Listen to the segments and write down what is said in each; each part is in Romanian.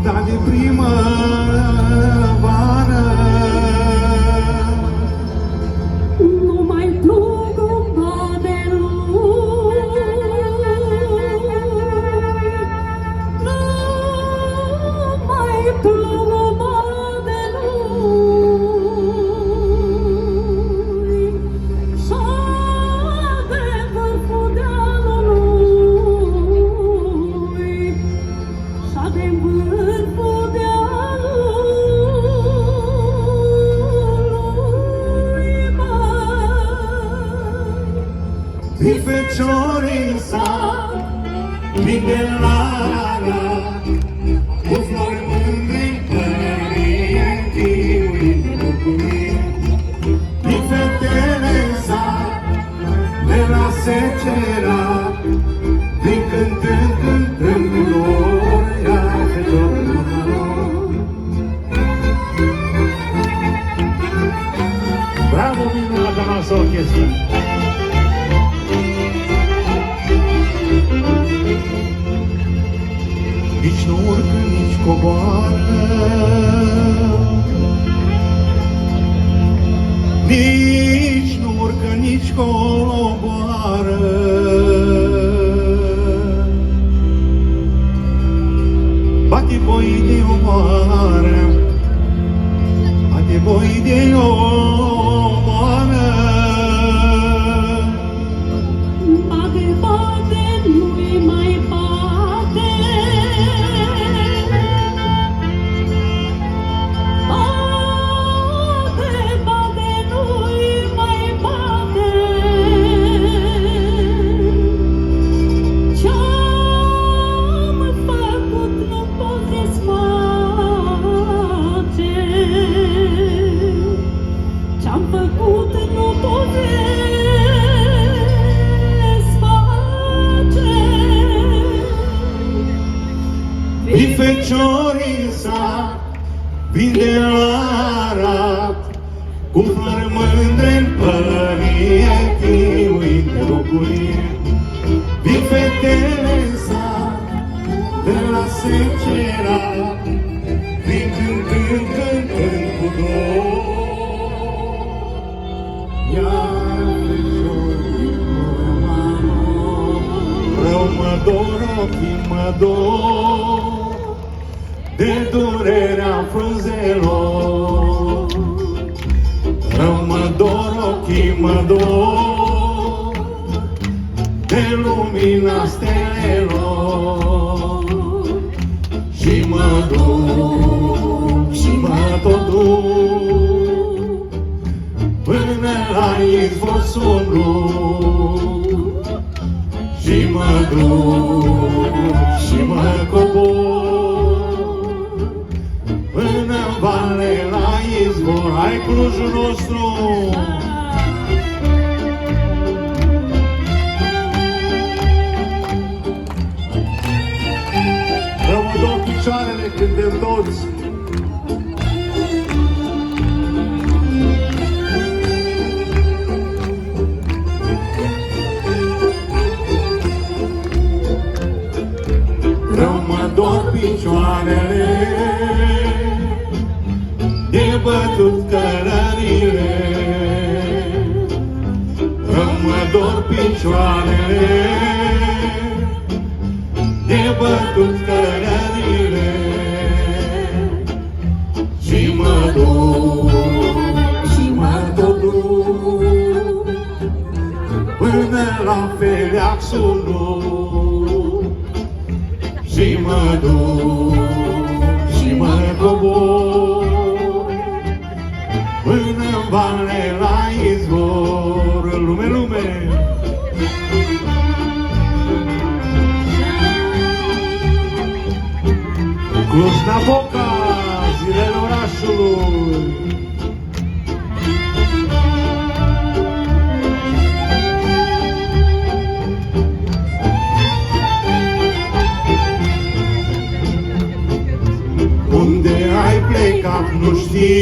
Volta de primăvară. Nu mai plug în badelui, nu mai plug în badelui, și-a de vârful dealului, și-a de vârful dealului, Din feciorința, din de lara, cu flori mândre părie, chiului de bucurie. Din fetele de la secera, din cântând, cântând cu dor, iar feciorul noroc. Bravo, minunata noastră orchestră! Nici nu urcă, nici coboară, nici nu urcă, nici coboară. Bate boi de omoară, bate boi de omoară. Bate, bate, nu-i mai bate. Bate, bate, nu-i mai bate. Ce-am făcut nu pot desface. Ce-am făcut nu pot desface. Din feciorința, vin de Arad, cu flori mândre-n pălărie, chiuit de bucurie. Din fetele de la secera, vin cântând, cântând cu dor. Iar feciorii rău mă dor, ochii mă dor, de durerea frunzelor. Rău mă dor, ochii mă dor, de lumina stelelor. Și mă duc, și mă tot duc, până la izvor sumru. Și mă duc, și mă cobor, până-n vale la izvor. Hai Clujul nostru! Rămâdăm picioarele, cântăm toți! Rău mă dor picioarele, de bătut cărările. Rău mă dor picioarele, de bătut cărările. Și mă duc, și mă tot duc, până la Feleaxul lui. Și mă duc, și mă cobor, până-n vale la izvor. Lume, lume! Cluj-Napoca, zilele orașului! Unde ai plecat nu știi,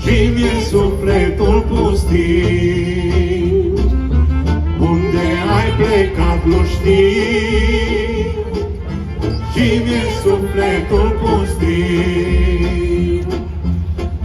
și mi-e sufletul pustit. Unde ai plecat nu știi, și mi-e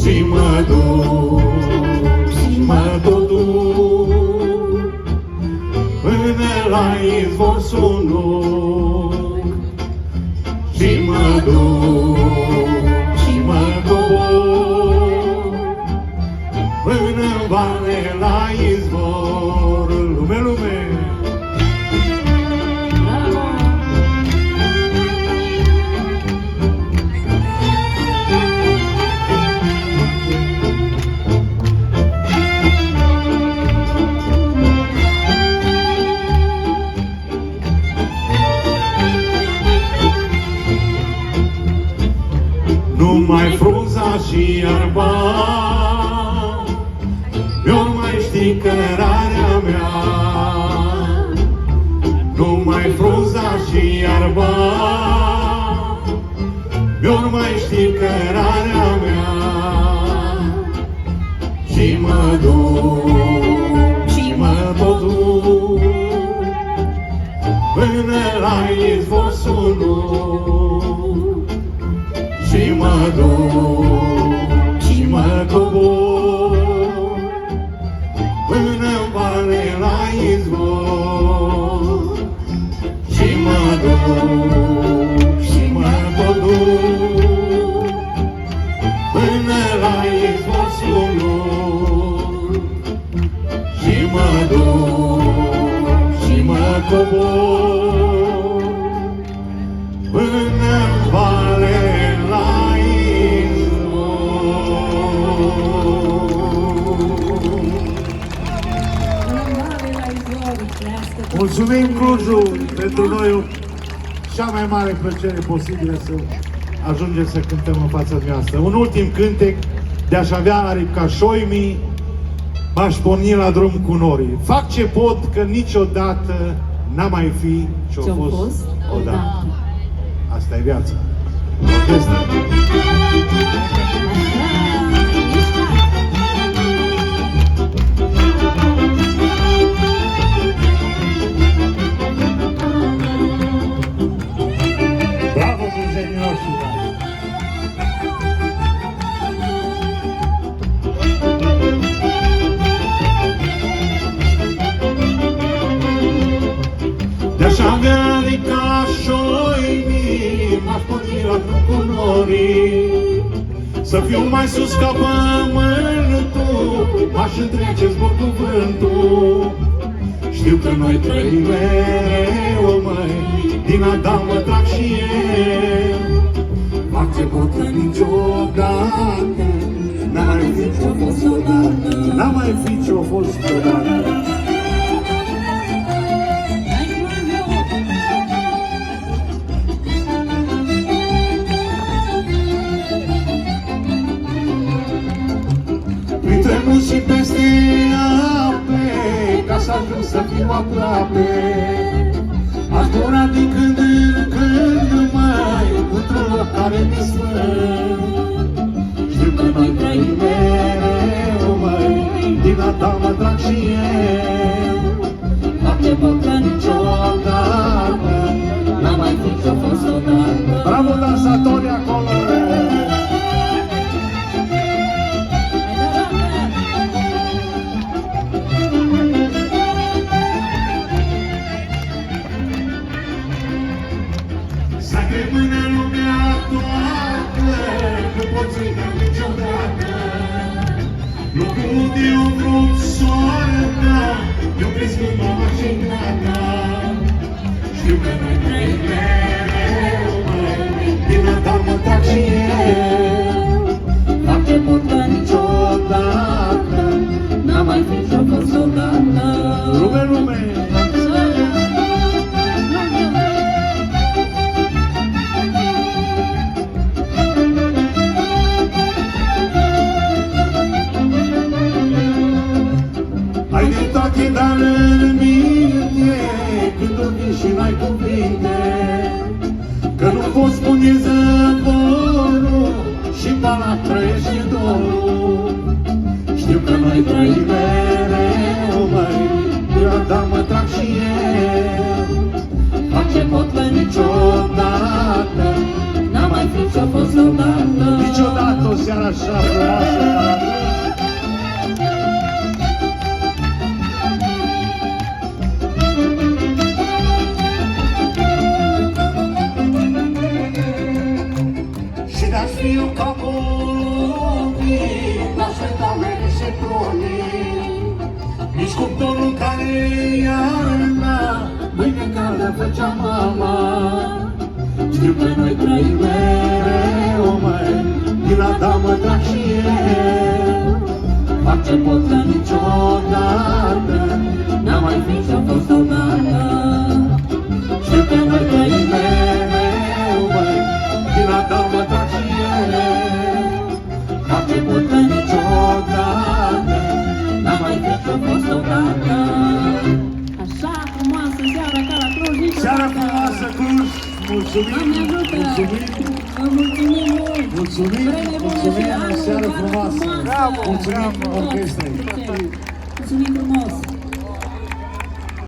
și mă duc, și mă tot duc până la izvor sunuc și mă duc, și mă cobor până-n vale la izvor. Lume, lume! Numai frunza și iarba mi-or mai ști cărarea mea. Numai frunza și iarba mi-or mai ști cărarea mea. Și mă duc, și mă tot duc până la izvor sunuc și mă duc, și mă cobor până-n vale la izvor și mă duc, și mă tot duc până la izvor sunuc și mă duc, și mă cobor până-n vale la Mulțumim, Clujul, pentru noi cea mai mare plăcere posibilă să ajungem să cântăm în fața noastră. Un ultim cântec de-aș avea aripi ca șoimii, m-aș porni la drum cu norii. Fac ce pot, că niciodată n-a mai fi ce-o fost odată. Asta e viața. Orchestra. Bravo, prietenii noștri! De-aș avea ca șoimii, m-aș porni la drum cu norii, să fiu mai sus ca pământul, m-aș întrece zbor cu vântul. Știu că noi trăim mereu, măi, din Adam mă trag și eu. Fac ce pot, că niciodată n-a mai fi ce-o fost odată, N-a mai fi ce-o fost odată. printre munți și peste ape, ca să ajung să fiu aproape. Aș zbura din când în când, mai, într-un loc care mi sfânt. Știu că noi trăim mereu, măi, din Adam mă trag și eu. Fac ce pot, că niciodată n-a mai fi ce-o fost odată. Bravo, dansatori acolo! Să rămână lumea toată, nu poți uita niciodată. Locul unde eu vrut soarta, eu crescut mama și tata. Știu că noi trăim mereu, măi, din Adam mă trag și eu. Fac ce pot, că niciodată n-a mai fi ce-o fost odată. Lume, lume! Ai de toate, dar în minte, când o vin și n-ai cuvinte, că nu poți spune zăvorul și bala trăiește dorul. Știu că noi trăim mereu, măi, din Adam mă trag și eu. Fac ce pot, că niciodată n-a mai fi ce-a fost odată. Niciodată o seară așa frumoasă ca la Cluj. Și de-aș fi eu ca unii, la sfântame se prunii, nici cuptorul care iarna, mâine caldă făcea mama. Știu că noi trăim mereu, măi, din la damă drag și eu. Fac ce pot că niciodată n-am mai fi și-am fost odată. Știu că noi trăim mereu, măi, din la damă drag și eu. Fac ce pot că niciodată n-am mai fi și-am fost odată. Așa frumoasă seara ca la Cluj, niciodată. Seara frumoasă, Cluj! Mulțumim! Doamne ajută! Mulțumim! Vă mulțumim mult! Mulțumim! Vreme bună și Mulțumim! anul Seară foarte frumoasă! frumoasă! Mulțumim orchestrei! Mulțumim frumos!